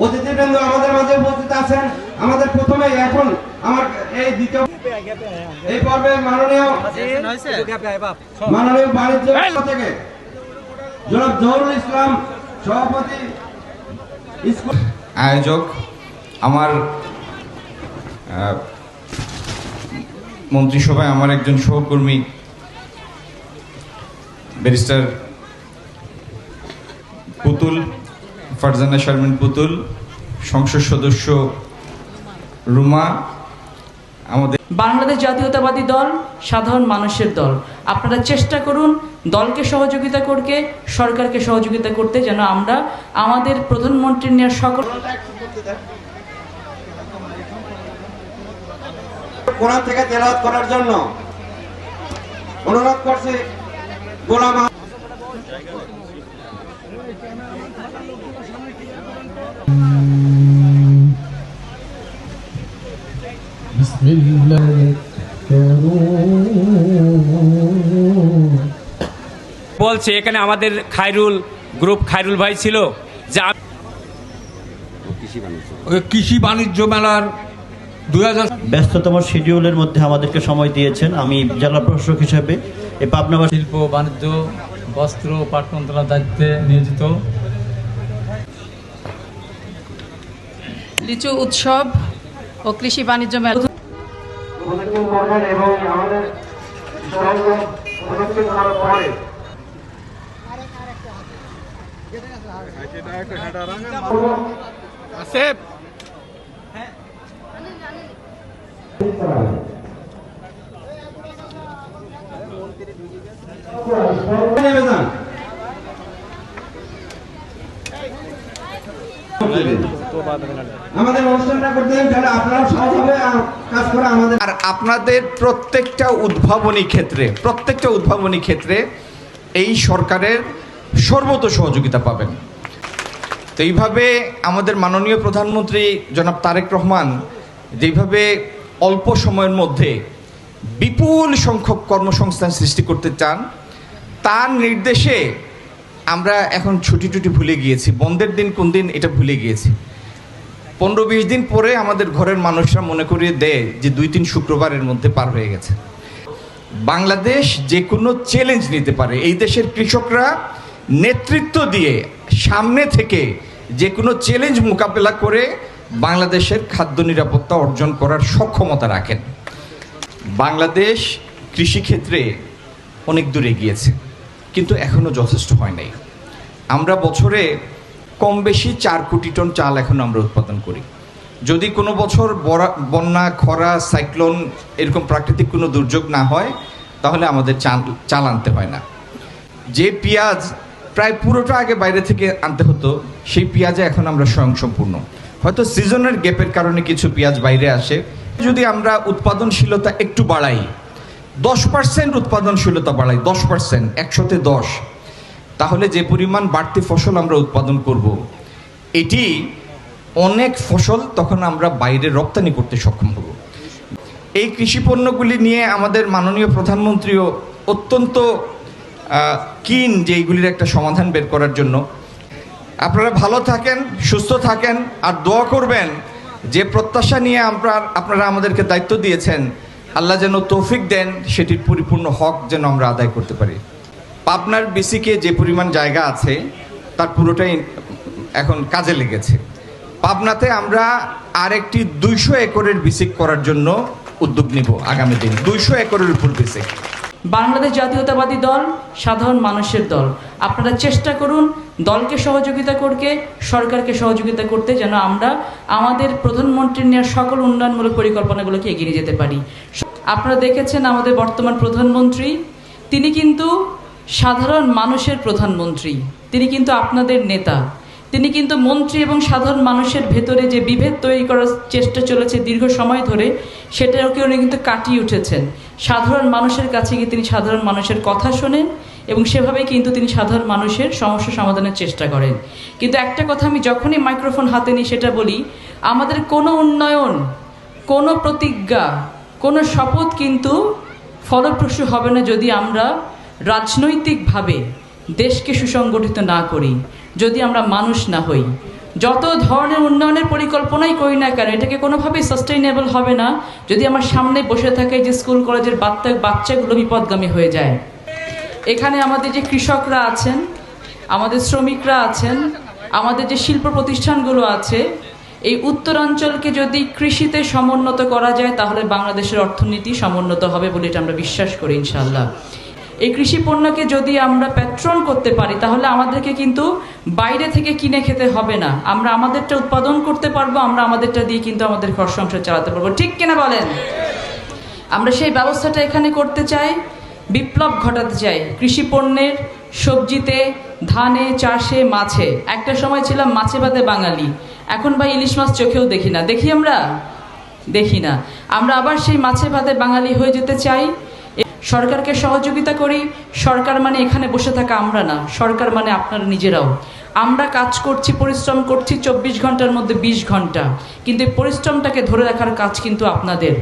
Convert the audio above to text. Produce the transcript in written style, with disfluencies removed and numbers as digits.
অতিথিবৃন্দ আমাদের মাঝে উপস্থিত আছেন। আমাদের প্রথমে এখন আমার এই দ্বিতীয় এই পর্বে মাননীয় বাণিজ্য থেকে জনাব জহুরুল ইসলাম সভাপতি স্কুল আয়োজক, আমার মন্ত্রিসভায় আমার একজন সহকর্মী ব্যারিস্টার পুতুল, ফারজানা শারমিন পুতুল, সংসদ সদস্য রুমা, আমাদের বাংলাদেশ জাতীয়তাবাদী দল সাধারণ মানুষের দল, আপনারা চেষ্টা করুন দলকে সহযোগিতা করতে, সরকারকে সহযোগিতা করতে, যেন আমরা আমাদের প্রধানমন্ত্রীর নেওয়ার সকল কোরআন থেকে তেলাওয়াত করার জন্য অনুরোধ করছি গোলাম বলছে এখানে আমাদের খায়রুল গ্রুপ, খায়রুল ভাই ছিল যে কৃষি বাণিজ্য মেলার 2000 ব্যস্ততম শিডিউলের মধ্যে আমাদেরকে সময় দিয়েছেন। আমি জেলা প্রশাসক হিসেবে এই পাবনাবাসী শিল্প, বাণিজ্য, বস্ত্র, পাট মন্ত্রণালয়ের দায়িত্বে নিয়োজিত লিচু উৎসব ও কৃষি বাণিজ্য মেলা এবং আমাদের আসেফ আমাদের অনুষ্ঠানটা করতে তাহলে আপনারা সহজভাবে কাজ করে আমাদের। আর আপনাদের প্রত্যেকটা উদ্ভাবনী ক্ষেত্রে এই সরকারের সর্বত সহযোগিতা পাবেন। তো এইভাবে আমাদের মাননীয় প্রধানমন্ত্রী জনাব তারেক রহমান যেভাবে অল্প সময়ের মধ্যে বিপুল সংখ্যক কর্মসংস্থান সৃষ্টি করতে চান, তার নির্দেশে আমরা এখন ছুটি ভুলে গিয়েছি, বন্ধের দিন কোন দিন এটা ভুলে গিয়েছি। 15-20 দিন পরে আমাদের ঘরের মানুষরা মনে করিয়ে দেয় যে 2-3 শুক্রবারের মধ্যে পার হয়ে গেছে। বাংলাদেশ যে কোনো চ্যালেঞ্জ নিতে পারে। এই দেশের কৃষকরা নেতৃত্ব দিয়ে সামনে থেকে যে কোনো চ্যালেঞ্জ মোকাবেলা করে বাংলাদেশের খাদ্য নিরাপত্তা অর্জন করার সক্ষমতা রাখেন। বাংলাদেশ কৃষিক্ষেত্রে অনেক দূর এগিয়েছে, কিন্তু এখনও যথেষ্ট হয় নাই। আমরা বছরে কম বেশি 4 কোটি টন চাল এখন আমরা উৎপাদন করি। যদি কোনো বছর বন্যা, খরা, সাইক্লোন এরকম প্রাকৃতিক কোনো দুর্যোগ না হয়, তাহলে আমাদের চাল আনতে হয় না। যে পেঁয়াজ প্রায় পুরোটা আগে বাইরে থেকে আনতে হতো, সেই পেঁয়াজে এখন আমরা স্বয়ংসম্পূর্ণ। হয়তো সিজনের গ্যাপের কারণে কিছু পেঁয়াজ বাইরে আসে। যদি আমরা উৎপাদনশীলতা একটু বাড়াই, 10% উৎপাদনশীলতা বাড়াই, 10%, 100-তে 10, তাহলে যে পরিমাণ বাড়তি ফসল আমরা উৎপাদন করব, এটি অনেক ফসল তখন আমরা বাইরে রপ্তানি করতে সক্ষম হব। এই কৃষি পণ্যগুলি নিয়ে আমাদের মাননীয় প্রধানমন্ত্রীও অত্যন্ত কিন যে এইগুলির একটা সমাধান বের করার জন্য। আপনারা ভালো থাকেন, সুস্থ থাকেন, আর দোয়া করবেন যে প্রত্যাশা নিয়ে আপনারা আমাদেরকে দায়িত্ব দিয়েছেন, আল্লাহ যেন তৌফিক দেন সেটির পরিপূর্ণ হক যেন আমরা আদায় করতে পারি। পাবনার বিসিকে যে পরিমাণ জায়গা আছে তার পুরোটাই এখন কাজে লেগেছে। পাবনাতে আমরা আরেকটি 200 একরের বিসিক করার জন্য উদ্যোগ নিব আগামী দিন। 200 একরের উপর বিসিক। বাংলাদেশ জাতীয়তাবাদী দল সাধারণ মানুষের দল, আপনারা চেষ্টা করুন দলকে সহযোগিতা করতে, সরকারকে সহযোগিতা করতে, যেন আমরা আমাদের প্রধানমন্ত্রীর নেওয়ার সকল উন্নয়নমূলক পরিকল্পনাগুলোকে এগিয়ে নিয়ে যেতে পারি। আপনারা দেখেছেন আমাদের বর্তমান প্রধানমন্ত্রী, তিনি কিন্তু সাধারণ মানুষের প্রধানমন্ত্রী, তিনি কিন্তু আপনাদের নেতা। তিনি কিন্তু মন্ত্রী এবং সাধারণ মানুষের ভেতরে যে বিভেদ তৈরি করার চেষ্টা চলেছে দীর্ঘ সময় ধরে, সেটাকে উনি কিন্তু কাটিয়ে উঠেছেন। সাধারণ মানুষের কাছে গিয়ে তিনি সাধারণ মানুষের কথা শোনেন এবং সেভাবেই কিন্তু তিনি সাধারণ মানুষের সমস্যা সমাধানের চেষ্টা করেন। কিন্তু একটা কথা আমি যখনই মাইক্রোফোন হাতে নিই সেটা বলি, আমাদের কোনো উন্নয়ন, কোনো প্রতিজ্ঞা, কোনো শপথ কিন্তু ফলপ্রসূ হবে না যদি আমরা রাজনৈতিকভাবে দেশকে সুসংগঠিত না করি, যদি আমরা মানুষ না হই। যত ধরনের উন্নয়নের পরিকল্পনাই করি না কেন, এটাকে কোনোভাবেই সাস্টেইনেবল হবে না যদি আমার সামনে বসে থাকে যে স্কুল কলেজের বাচ্চাগুলো বিপদগামী হয়ে যায়। এখানে আমাদের যে কৃষকরা আছেন, আমাদের শ্রমিকরা আছেন, আমাদের যে শিল্প প্রতিষ্ঠানগুলো আছে, এই উত্তরাঞ্চলকে যদি কৃষিতে সমুন্নত করা যায় তাহলে বাংলাদেশের অর্থনীতি সমুন্নত হবে বলে এটা আমরা বিশ্বাস করি ইনশাআল্লাহ। এই কৃষি পণ্যকে যদি আমরা প্যাট্রন করতে পারি তাহলে আমাদেরকে কিন্তু বাইরে থেকে কিনে খেতে হবে না, আমরা আমাদেরটা উৎপাদন করতে পারবো, আমরা আমাদেরটা দিয়ে কিন্তু আমাদের ঘর সংসার চালাতে পারবো। ঠিক কিনা বলেন? আমরা সেই ব্যবস্থাটা এখানে করতে চাই, বিপ্লব ঘটাতে চাই কৃষি পণ্যের, সবজিতে, ধানে, চাষে, মাছে। একটা সময় ছিলাম মাছে ভাতে বাঙালি, এখন ভাই ইলিশ মাছ চোখেও দেখি না। দেখি আমরা? দেখি না। আমরা আবার সেই মাছে ভাতে বাঙালি হয়ে যেতে চাই। সরকারকে সহযোগিতা করি। সরকার মানে এখানে বসে থাকা আমরা না, সরকার মানে আপনারা নিজেরাও। আমরা কাজ করছি, পরিশ্রম করছি 24 ঘন্টার মধ্যে 20 ঘন্টা, কিন্তু এই পরিশ্রমটাকে ধরে রাখার কাজ কিন্তু আপনাদের।